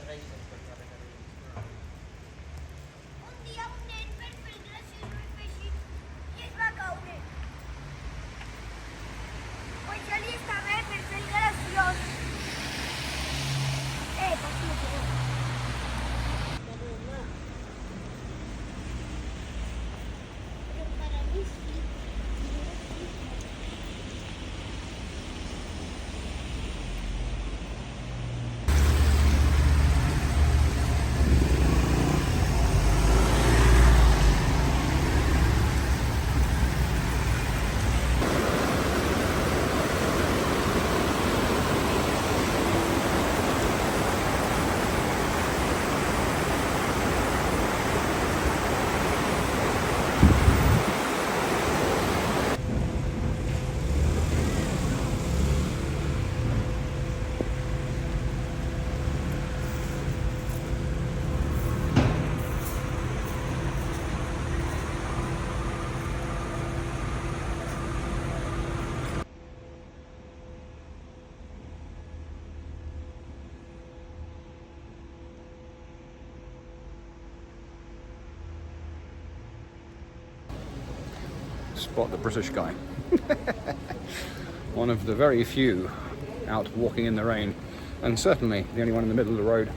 Un dia un nen per fer graciós va fer així i es va caure. Pues ja li està bé per fer graciós. Pues sí, sí. Pero para mí sí. Spot the British guy. One of the very few out walking in the rain, and certainly the only one in the middle of the road.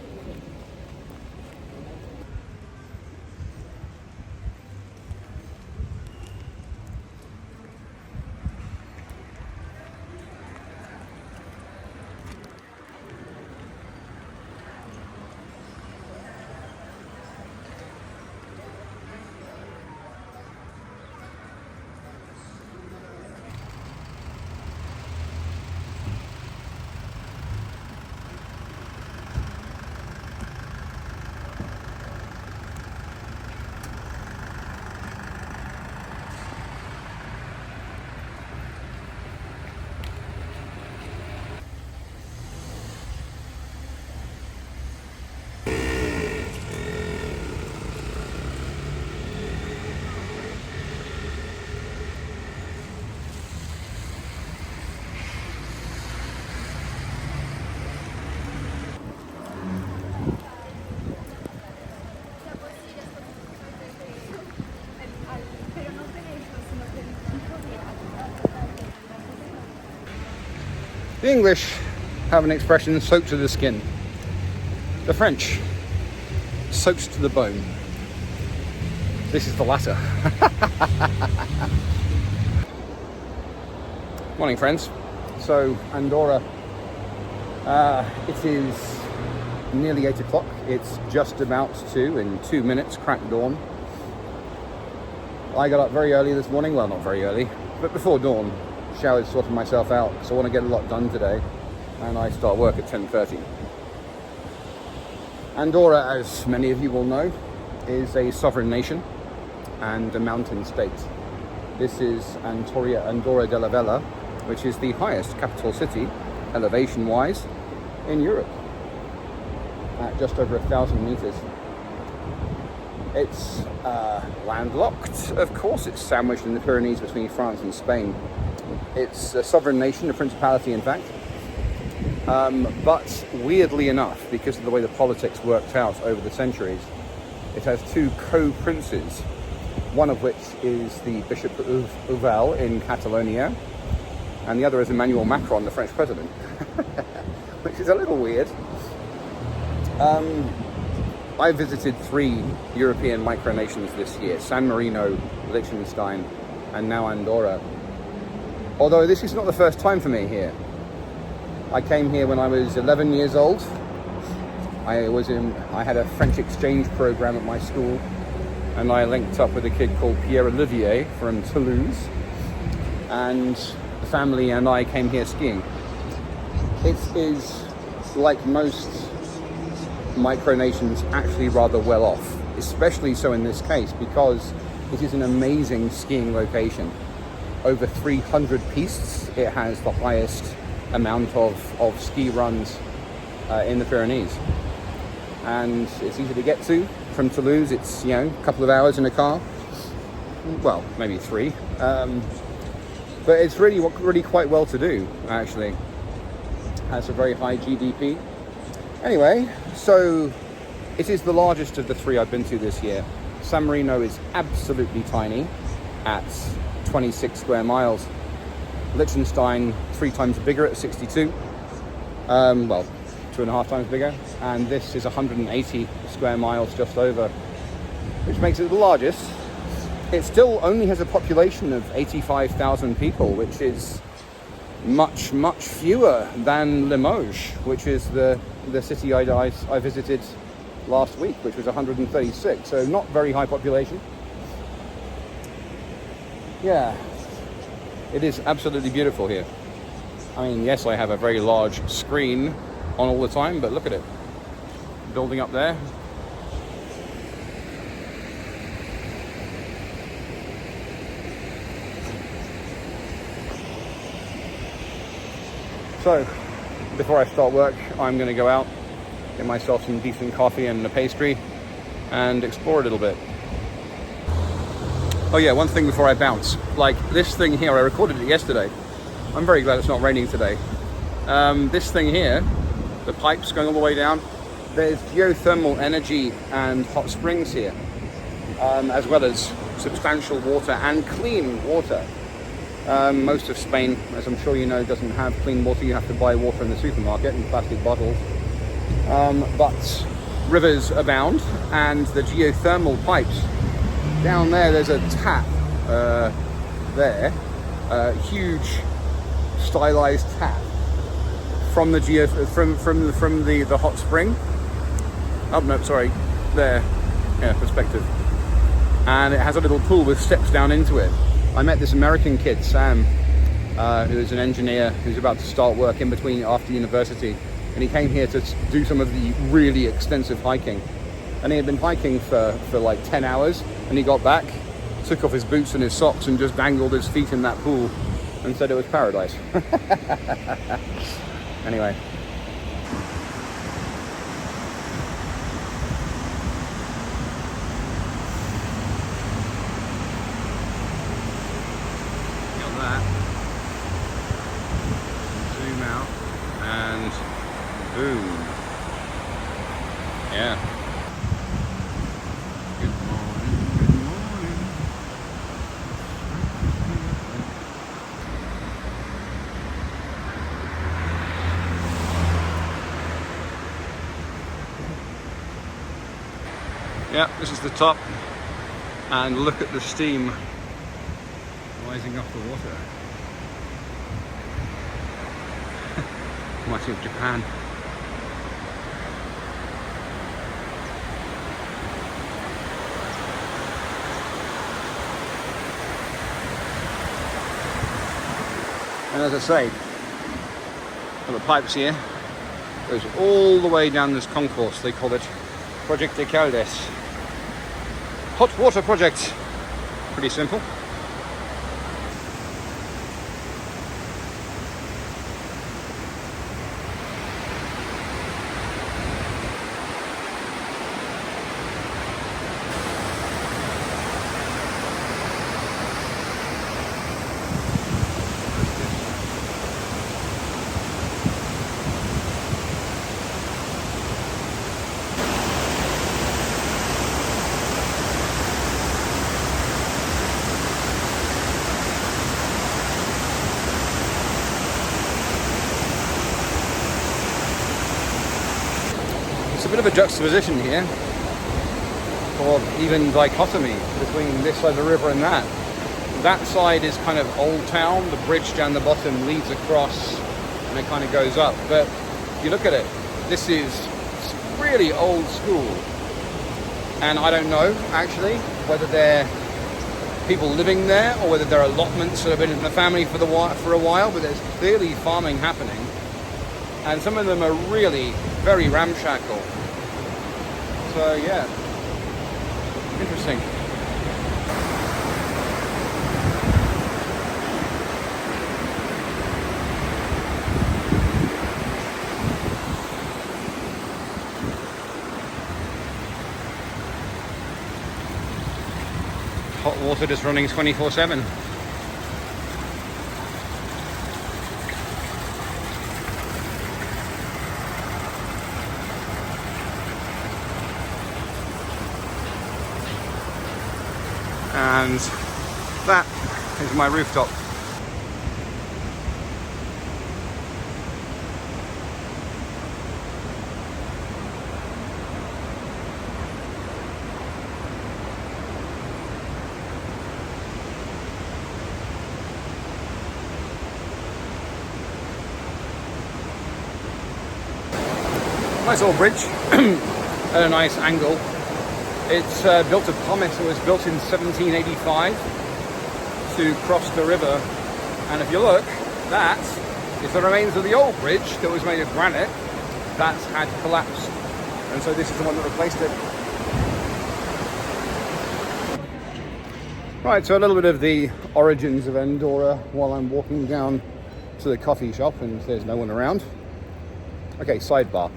The English have an expression, soaked to the skin. The French, soaked to the bone. This is the latter. Morning, friends. So, Andorra, it is nearly 8 o'clock. It's just about in 2 minutes, crack dawn. I got up very early this morning, well, not very early, but before dawn. Showered, sorted myself out, because I want to get a lot done today, and I start work at 10:30. Andorra, as many of you will know, is a sovereign nation and a mountain state. This is Andorra La Vella, which is the highest capital city, elevation-wise, in Europe, at just over 1,000 meters. It's landlocked, of course. It's sandwiched in the Pyrenees between France and Spain. It's a sovereign nation, a principality in fact, but weirdly enough, because of the way the politics worked out over the centuries, it has two co-princes, one of which is the Bishop of Uval in Catalonia, and the other is Emmanuel Macron, the French president, which is a little weird. I visited 3 European micronations this year: San Marino, Liechtenstein, and now Andorra. Although this is not the first time for me here. I came here when I was 11 years old. I had a French exchange program at my school, and I linked up with a kid called Pierre Olivier from Toulouse, and the family and I came here skiing. It is, like most micronations, actually rather well off, especially so in this case because it is an amazing skiing location. Over 300 pistes. It has the highest amount of ski runs in the Pyrenees, and it's easy to get to from Toulouse. It's a couple of hours in a car, well, maybe 3, but it's really quite well to do, actually. Has a very high GDP. Anyway, So it is the largest of the three I've been to this year. San Marino is absolutely tiny at 26 square miles. Liechtenstein 3 times bigger at 62. Well, 2.5 times bigger. And this is 180 square miles just over, which makes it the largest. It still only has a population of 85,000 people, which is much, much fewer than Limoges, which is the city I visited last week, which was 136, so not very high population. Yeah, it is absolutely beautiful here. I mean, yes, I have a very large screen on all the time, but look at it, building up there. So, before I start work, I'm going to go out, get myself some decent coffee and a pastry, and explore a little bit. Oh yeah, one thing before I bounce. Like this thing here, I recorded it yesterday. I'm very glad it's not raining today. This thing here, the pipes going all the way down, there's geothermal energy and hot springs here, as well as substantial water and clean water. Most of Spain, as I'm sure you know, doesn't have clean water. You have to buy water in the supermarket in plastic bottles. But rivers abound, and the geothermal pipes down there's a tap there, huge stylized tap from the from the hot spring. Oh no, sorry, there, yeah, perspective. And it has a little pool with steps down into it. I met this American kid, Sam, who is an engineer who's about to start work in between after university, and he came here to do some of the really extensive hiking. And he had been hiking for like 10 hours, and he got back, took off his boots and his socks and just dangled his feet in that pool and said it was paradise. Anyway. Zoom out and boom. Yeah. Good morning, good morning. Yeah, this is the top, and look at the steam rising off the water. Reminds me of Japan. And as I say, the pipes here goes all the way down this concourse. They call it Project de Caldes. Hot water project. Pretty simple. It's a bit of a juxtaposition here, or even dichotomy between this side of the river and that. That side is kind of old town, the bridge down the bottom leads across and it kind of goes up. But if you look at it, this is really old school. And I don't know, actually, whether they're people living there or whether they're allotments that have been in the family for a while, but there's clearly farming happening. And some of them are really very ramshackle. So yeah, interesting. Hot water just running 24/7. And that is my rooftop. Nice little bridge at a nice angle. It's built of pumice. It was built in 1785 to cross the river. And if you look, that is the remains of the old bridge that was made of granite that had collapsed. And so this is the one that replaced it. Right, so a little bit of the origins of Andorra while I'm walking down to the coffee shop and there's no one around. Okay, sidebar.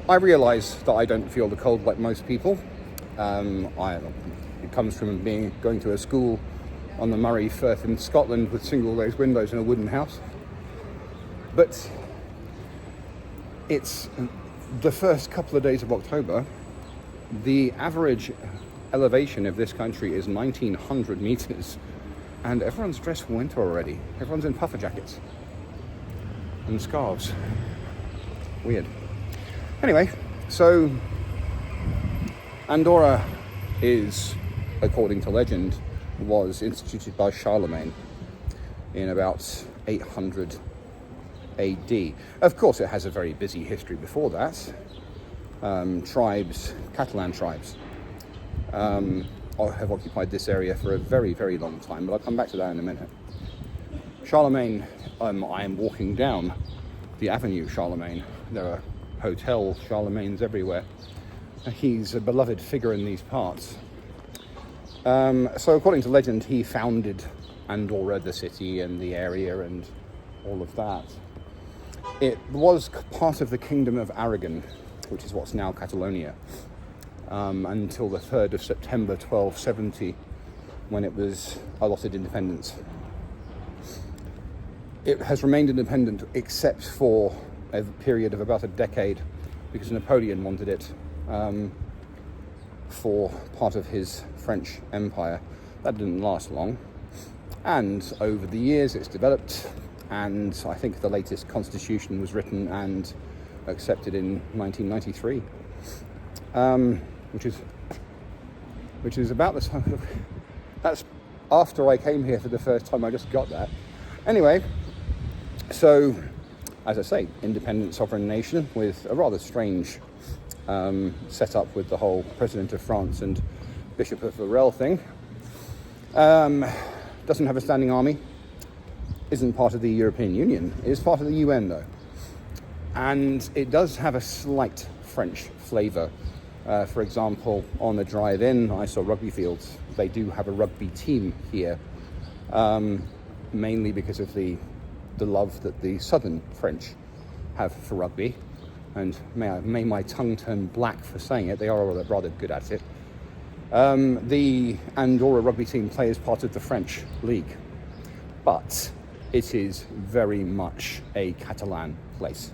I realise that I don't feel the cold like most people. It comes from going to a school on the Murray Firth in Scotland with single-glazed windows and a wooden house. But it's the first couple of days of October. The average elevation of this country is 1,900 metres, and everyone's dressed for winter already. Everyone's in puffer jackets and scarves. Weird. Anyway, so Andorra is, according to legend, was instituted by Charlemagne in about 800 AD. Of course, it has a very busy history before that. Catalan tribes, have occupied this area for a very, very long time, but I'll come back to that in a minute. Charlemagne, I am walking down the Avenue Charlemagne. There are hotel Charlemagnes everywhere. He's a beloved figure in these parts. So according to legend, he founded Andorra, the city and the area and all of that. It was part of the Kingdom of Aragon, which is what's now Catalonia, until the 3rd of September 1270, when it was allotted independence. It has remained independent except for a period of about a decade, because Napoleon wanted it for part of his French Empire. That didn't last long, and over the years it's developed, and I think the latest constitution was written and accepted in 1993, which is about the time. That's after I came here for the first time. I just got that. Anyway, so as I say, independent sovereign nation with a rather strange setup with the whole President of France and Bishop of Varel thing. Doesn't have a standing army, isn't part of the European Union, is part of the UN though. And it does have a slight French flavour. For example, on the drive-in, I saw rugby fields. They do have a rugby team here, mainly because of the love that the southern French have for rugby. And may my tongue turn black for saying it, they are rather good at it. The Andorra rugby team play as part of the French league, but it is very much a Catalan place.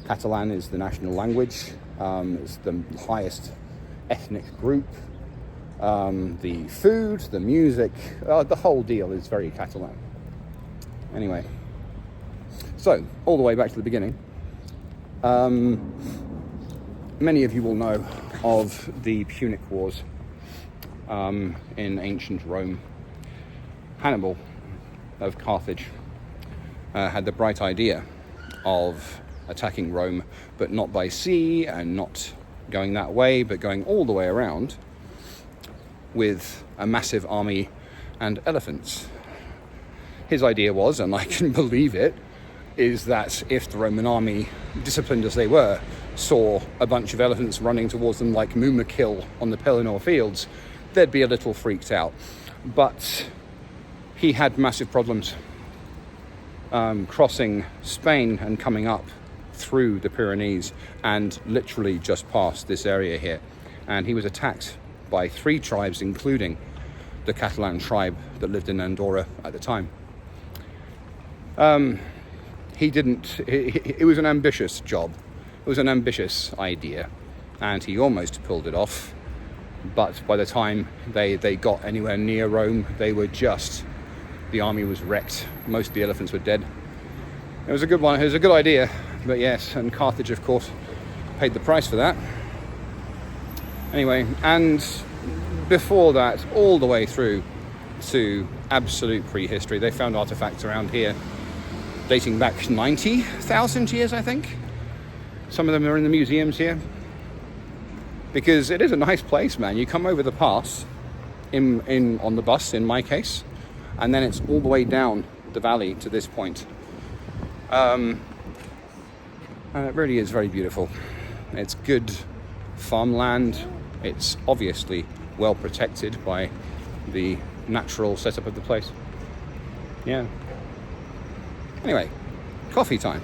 Catalan is the national language, it's the highest ethnic group, the food, the music, the whole deal is very Catalan. Anyway, so all the way back to the beginning. Many of you will know of the Punic Wars in ancient Rome. Hannibal of Carthage had the bright idea of attacking Rome, but not by sea and not going that way, but going all the way around with a massive army and elephants. His idea was, and I can believe it, is that if the Roman army, disciplined as they were, saw a bunch of elephants running towards them like Mumakil on the Pelennor fields, they'd be a little freaked out. But he had massive problems crossing Spain and coming up through the Pyrenees and literally just past this area here. And he was attacked by 3 tribes, including the Catalan tribe that lived in Andorra at the time. It was an ambitious job. It was an ambitious idea, and he almost pulled it off. but by the time they got anywhere near Rome, the army was wrecked. Most of the elephants were dead. It was a good one. It was a good idea, but yes, and Carthage, of course, paid the price for that. Anyway, and before that, all the way through to absolute prehistory, they found artifacts around here dating back 90,000 years, I think. Some of them are in the museums here, because it is a nice place, man. You come over the pass in on the bus, in my case, and then it's all the way down the valley to this point. And it really is very beautiful. It's good farmland. It's obviously well protected by the natural setup of the place. Yeah. Anyway, coffee time.